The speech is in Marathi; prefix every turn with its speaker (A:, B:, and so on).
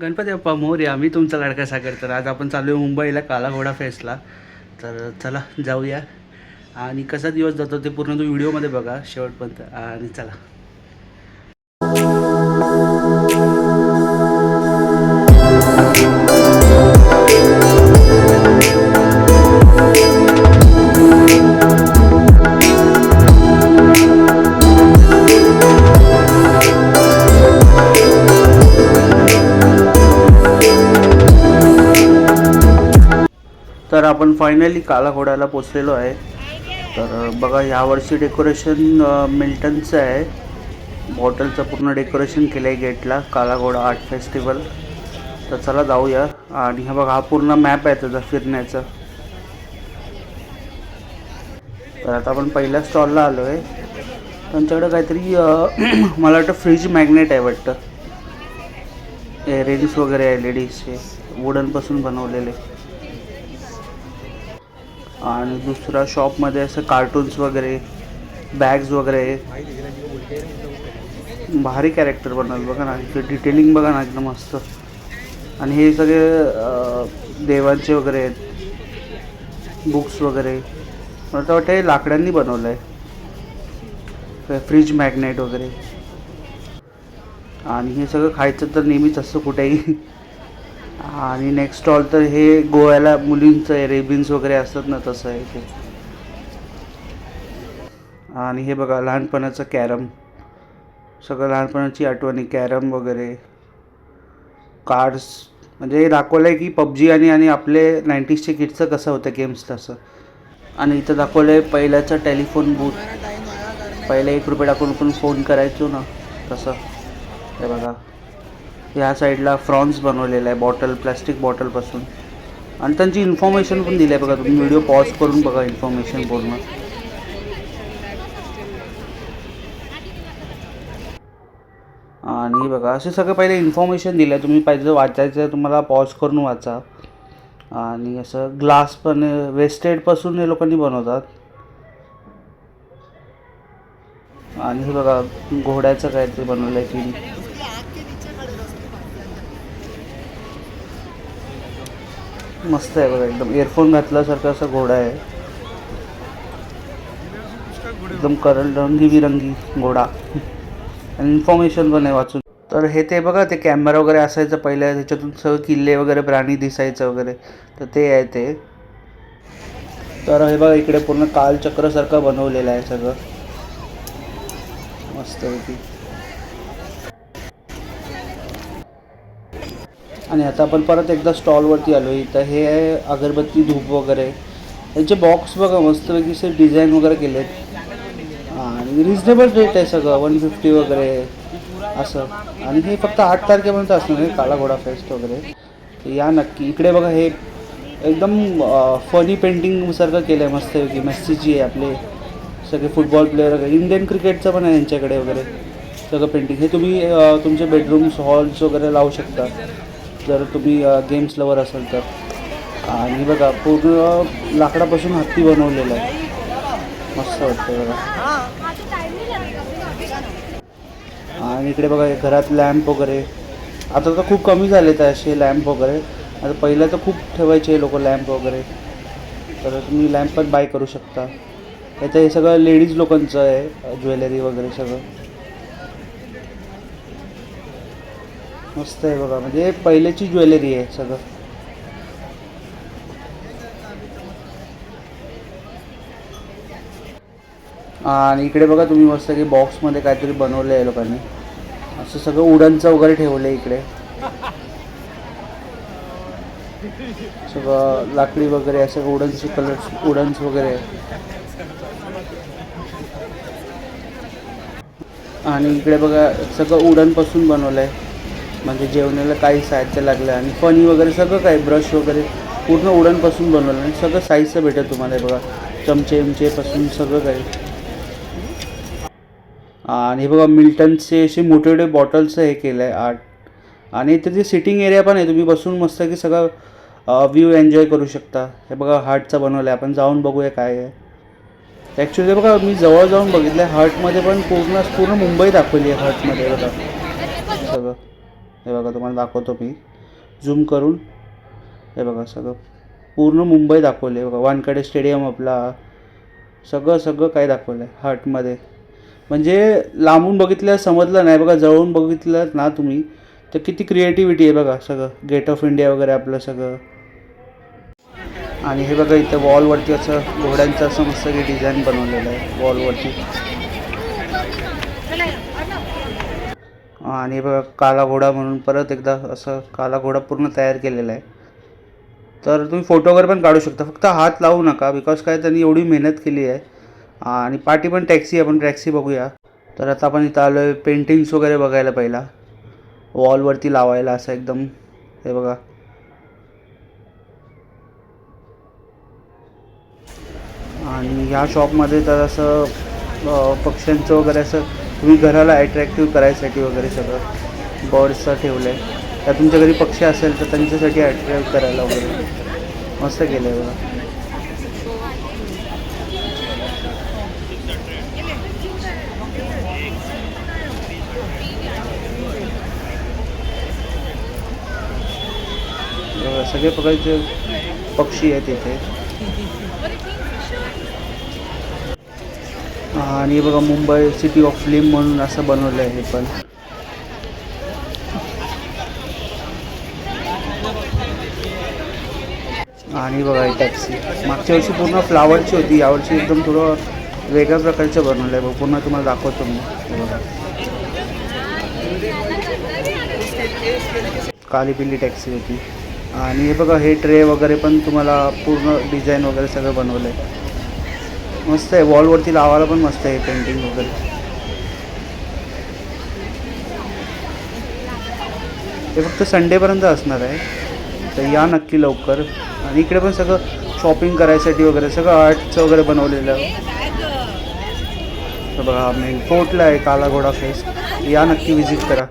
A: गणपती बाप्पा मोरया. मी तुमचा लाडका सागर. तर आज आपण चालू आहे मुंबईला काला घोडा फेस्टला. तर चला जाऊया आणि कसा दिवस जातो ते पूर्ण तो व्हिडिओमध्ये बघा शेवटपर्यंत. आणि चला. तर आपण फायनली काला घोड्याला पोचलेलो आहे. तर बघा यावर्षी डेकोरेशन मिल्टनचं आहे. बॉटलचं पूर्ण डेकोरेशन केलं आहे गेटला, काला घोडा आर्ट फेस्टिवल. तर चला जाऊया. आणि हा बघा हा पूर्ण मॅप आहे त्याचा फिरण्याचा. तर आता आपण पहिल्या स्टॉलला आलो आहे. त्यांच्याकडे काहीतरी मला वाटतं फ्रीज मॅग्नेट आहे वाटतं. एअरिंग्स वगैरे आहे लेडीजचे, वुडनपासून बनवलेले. आणि दुसऱ्या शॉपमध्ये असं कार्टून्स वगैरे, बॅग्स वगैरे. भारी कॅरेक्टर बनवलं बघा ना, इथे डिटेलिंग बघा ना एकदम मस्त. आणि हे सगळे देवांचे वगैरे आहेत, बुक्स वगैरे. मला तर वाटतं हे लाकडांनी बनवलं आहे, फ्रीज मॅग्नेट वगैरे. आणि हे सगळं खायचं तर नेहमीच असतं कुठेही. आणि नेक्स्ट स्टॉल तर हे गोव्याला मुलींचं आहे, रेबिन्स वगैरे असतात ना तसं आहे ते. आणि हे बघा लहानपणाचं कॅरम, सगळं लहानपणाची आठवणी, कॅरम वगैरे, कार्ड्स. म्हणजे हे दाखवलं आहे की पबजी आणि आणि आपले 90sचे किड्सचं कसं होतं गेम्स तसं. आणि इथं दाखवलं आहे पहिल्याचं टेलिफोन बूथ. पहिले 1 रुपये टाकून आपण फोन करायचो ना तसं. हे बघा ह्या साईडला फ्रॉन्स बनवलेलं आहे, बॉटल, प्लॅस्टिक बॉटलपासून. आणि त्यांची इन्फॉर्मेशन पण दिली आहे बघा. तुम्ही व्हिडिओ पॉज करून बघा इन्फॉर्मेशन पूर्ण. आणि बघा असे सगळं पहिले इन्फॉर्मेशन दिलं आहे. तुम्ही पाहिजे वाचायचं आहे तुम्हाला पॉज करून वाचा. आणि असं ग्लास पण वेस्टेडपासून हे लोकांनी बनवतात. आणि हे बघा घोड्याचं काहीतरी बनवलं आहे की मस्त आहे बघा. एकदम इयरफोन घातल्यासारखं असं घोडा आहे, एकदम रंगीबिरंगी घोडा. आणि इन्फॉर्मेशन पण आहे वाचून. तर हे ते बघा ते कॅमेरा वगैरे असायचं पहिल्या, त्याच्यातून सगळं किल्ले वगैरे प्राणी दिसायचं वगैरे. तर ते आहे ते. तर हे बघा इकडे पूर्ण कालचक्रासारखं बनवलेलं आहे सगळं मस्तपैकी. आणि आता आपण परत एकदा स्टॉलवरती आलो. इथं हे आहे अगरबत्ती, धूप वगैरे. यांचे बॉक्स बघा मस्तपैकी असे डिझाईन वगैरे केले आहेत. आणि रिजनेबल रेट आहे सगळं, 150 वगैरे असं. आणि हे फक्त 8 तारखेपर्यंत असणार आहे काला घोडा फेस्ट वगैरे. तर या नक्की. इकडे बघा हे एकदम फनी पेंटिंगसारखं केलं आहे मस्तपैकी. मेस्सीची आहे, आपले सगळे फुटबॉल प्लेयर वगैरे, इंडियन क्रिकेटचं पण आहे यांच्याकडे वगैरे सगळं पेंटिंग. हे तुम्ही तुमचे बेडरूम्स, हॉल्स वगैरे लावू शकता जर तुम्ही गेम्स लवर असाल तर. आणि बघा पूर्ण लाकडापासून हत्ती बनवलेलं आहे, मस्त वाटतं बघा. आणि इकडे बघा घरात लॅम्प वगैरे. आता तर खूप कमी झाले तर असे लॅम्प वगैरे. आता पहिलं तर खूप ठेवायचे लोक लॅम्प वगैरे. तर तुम्ही लॅम्प पण बाय करू शकता. याचं हे सगळं लेडीज लोकांचं आहे, ज्वेलरी वगैरे सगळं मस्त आहे बघा. म्हणजे पहिल्याची ज्वेलरी आहे सगळं. आणि इकडे बघा तुम्ही मस्त की बॉक्समध्ये काहीतरी बनवलं आहे लोकांनी. असं सगळं वुडनचं वगैरे ठेवलं आहे इकडे, सगळं लाकडी वगैरे असं वुडनचे कलर्स, वुडन्स वगैरे. आणि इकडे बघा सगळं वुडनपासून बनवलं आहे. म्हणजे जेवणाला काही साहित्य लागलं आणि फनी वगैरे सगळं काही, ब्रश वगैरे पूर्ण वुडनपासून बनवलं. आणि सगळं साईजचं भेटेल तुम्हाला बघा, चमचेपासून सगळं काही. आणि हे बघा मिल्टनचे असे मोठे मोठे बॉटल्स हे केलं आहे आर्ट. आणि इथे जे सिटिंग एरिया पण आहे, तुम्ही बसून मस्त की सगळं व्ह्यू एन्जॉय करू शकता. हे बघा हार्टचं बनवलं आहे, आपण जाऊन बघूया काय आहे. ॲक्च्युली बघा मी जवळ जाऊन बघितलं आहे हार्टमध्ये, पण पूर्ण मुंबई दाखवली आहे हार्टमध्ये बघा सगळं. हे बघा तुम्हाला दाखवतो मी. झूम करून हे बघा सगळं पूर्ण मुंबई दाखवले बघा. वानखेडे स्टेडियम आपला सगळं काय दाखवलं आहे हार्टमध्ये. म्हणजे लांबून बघितलं समजलं नाही बघा, जवळून बघितलं ना तुम्ही तर किती क्रिएटिव्हिटी आहे बघा. सगळं गेट ऑफ इंडिया वगैरे आपलं सगळं. आणि हे बघा इथं वॉलवरती असं घोड्यांचं असं मस्त की डिझाईन बनवलेलं आहे वॉलवरती. आणि हे बघा काला घोडा म्हणून परत एकदा असं काला घोडा पूर्ण तयार केलेला आहे. तर तुम्ही फोटो वगैरे पण काढू शकता, फक्त हात लावू नका बिकॉज काय त्यांनी एवढी मेहनत केली आहे. आणि पाठी पण टॅक्सी, आपण टॅक्सी बघूया. तर आता आपण इथं आलो आहे पेंटिंग्स वगैरे बघायला पहिला वॉलवरती लावायला असं एकदम. हे बघा आणि ह्या शॉपमध्ये तर असं पक्ष्यांचं वगैरे असं तुम्ही घराला ॲट्रॅक्टिव्ह करायसाठी वगैरे सगळं बर्ड्सचं ठेवलं आहे. त्या तुमच्या घरी पक्षी असेल तर त्यांच्यासाठी अट्रॅक्ट करायला वगैरे मस्त केलं आहे बघा. सगळे प्रकारचे पक्षी आहेत इथे. आणि बघा मुंबई सिटी ऑफ फिल्म म्हणून असं बनवलं आहे हे पण. आणि बघा ही टॅक्सी मागच्या वर्षी पूर्ण फ्लावरची होती, यावर्षी एकदम थोडं वेगळ्या प्रकारचं बनवलं आहे बघ. पूर्ण तुम्हाला दाखवतो मी. हे बघा काली पिल्ली टॅक्सी होती. आणि हे बघा हे ट्रे वगैरे पण तुम्हाला पूर्ण डिझाईन वगैरे सगळं बनवलं आहे. मस्त आहे, वॉलवरती लावायला पण मस्त आहे पेंटिंग वगैरे. ते फक्त संडेपर्यंत असणार आहे, तर या नक्की लवकर. आणि इकडे पण सगळं शॉपिंग करायसाठी वगैरे सगळं आर्टचं वगैरे बनवलेलं आहे. तर बघा मेन फोर्टला आहे काला घोडा फेस्ट, या नक्की विजिट करा.